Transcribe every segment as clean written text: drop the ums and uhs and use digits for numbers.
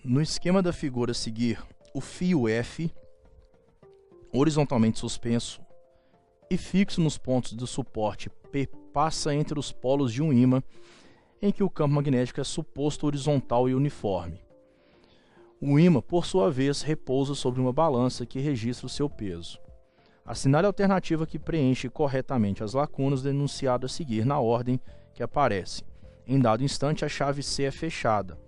No esquema da figura a seguir, o fio F, horizontalmente suspenso e fixo nos pontos do suporte P, passa entre os polos de um ímã em que o campo magnético é suposto horizontal e uniforme. O ímã, por sua vez, repousa sobre uma balança que registra o seu peso. Assinale a alternativa que preenche corretamente as lacunas do enunciado a seguir na ordem que aparece. Em dado instante, a chave C é fechada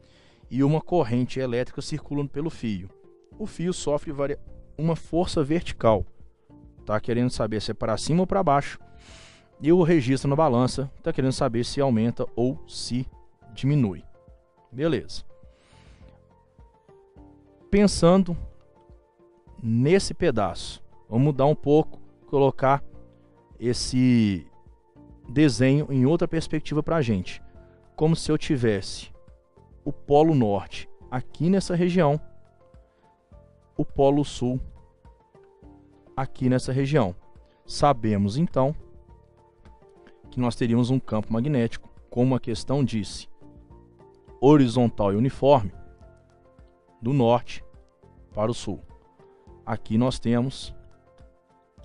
e uma corrente elétrica circula pelo fio. O fio sofre uma força vertical. Está querendo saber se é para cima ou para baixo. E o registro na balança está querendo saber se aumenta ou se diminui. Beleza. Pensando nesse pedaço, vamos mudar um pouco, colocar esse desenho em outra perspectiva para a gente. Como se eu tivesse o Polo Norte aqui nessa região, o Polo Sul aqui nessa região. Sabemos então que nós teríamos um campo magnético, como a questão disse, horizontal e uniforme, do norte para o sul. Aqui nós temos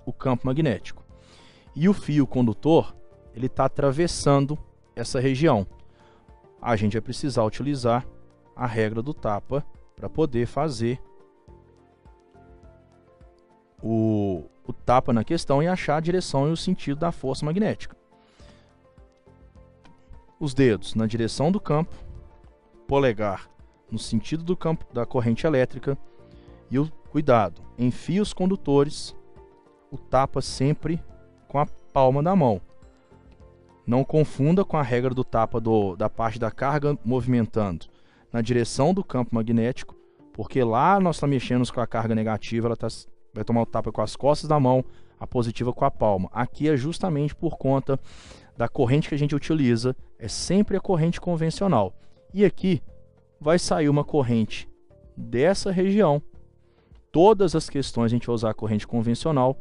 o campo magnético. E o fio condutor, ele está atravessando essa região. A gente vai precisar utilizar a regra do tapa para poder fazer o tapa na questão e achar a direção e o sentido da força magnética. Os dedos na direção do campo, polegar no sentido do campo da corrente elétrica e o cuidado, em fios condutores, o tapa sempre com a palma da mão. Não confunda com a regra do tapa da parte da carga movimentando na direção do campo magnético, porque lá nós estamos mexendo com a carga negativa, ela vai tomar o tapa com as costas da mão, a positiva com a palma. Aqui é justamente por conta da corrente que a gente utiliza, é sempre a corrente convencional. E aqui vai sair uma corrente dessa região. Todas as questões a gente vai usar a corrente convencional.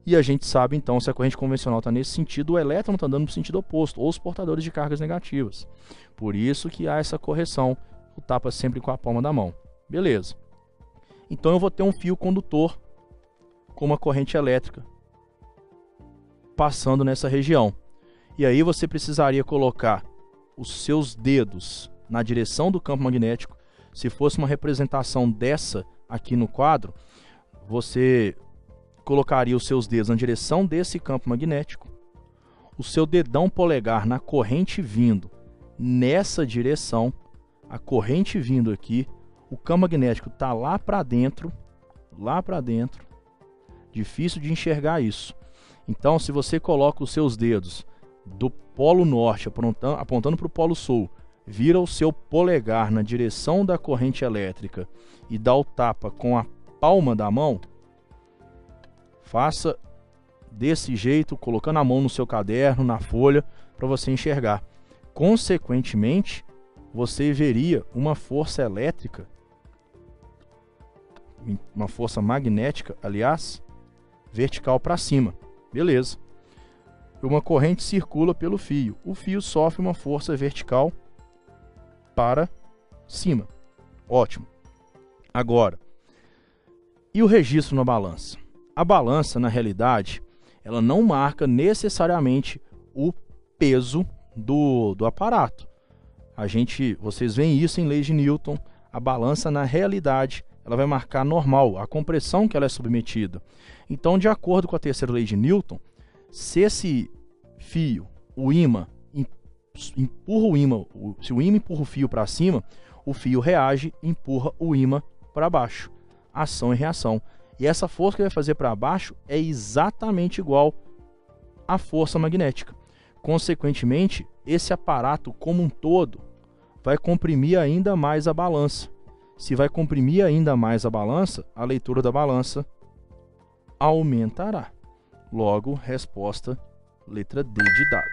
E a gente sabe então se a corrente convencional está nesse sentido, o elétron está dando no sentido oposto, ou os portadores de cargas negativas. Por isso que há essa correção, o tapa sempre com a palma da mão. Beleza. Então eu vou ter um fio condutor com uma corrente elétrica passando nessa região. E aí você precisaria colocar os seus dedos na direção do campo magnético. Se fosse uma representação dessa aqui no quadro, você colocaria os seus dedos na direção desse campo magnético, o seu dedão polegar na corrente vindo nessa direção, a corrente vindo aqui, o campo magnético está lá para dentro, difícil de enxergar isso. Então, se você coloca os seus dedos do polo norte apontando para o polo sul, vira o seu polegar na direção da corrente elétrica e dá o tapa com a palma da mão, faça desse jeito, colocando a mão no seu caderno, na folha, para você enxergar. Consequentemente, você veria uma força elétrica, uma força magnética, aliás, vertical para cima. Beleza. Uma corrente circula pelo fio. O fio sofre uma força vertical para cima. Ótimo. Agora, e o registro na balança? A balança, na realidade, ela não marca necessariamente o peso do aparato. Vocês veem isso em leis de Newton. A balança, na realidade, ela vai marcar normal, a compressão que ela é submetida. Então, de acordo com a terceira lei de Newton, se esse fio, o ímã, empurra o ímã, se o ímã empurra o fio para cima, o fio reage e empurra o ímã para baixo. Ação e reação. E essa força que vai fazer para baixo é exatamente igual à força magnética. Consequentemente, esse aparato como um todo vai comprimir ainda mais a balança. Se vai comprimir ainda mais a balança, a leitura da balança aumentará. Logo, resposta letra D de dado.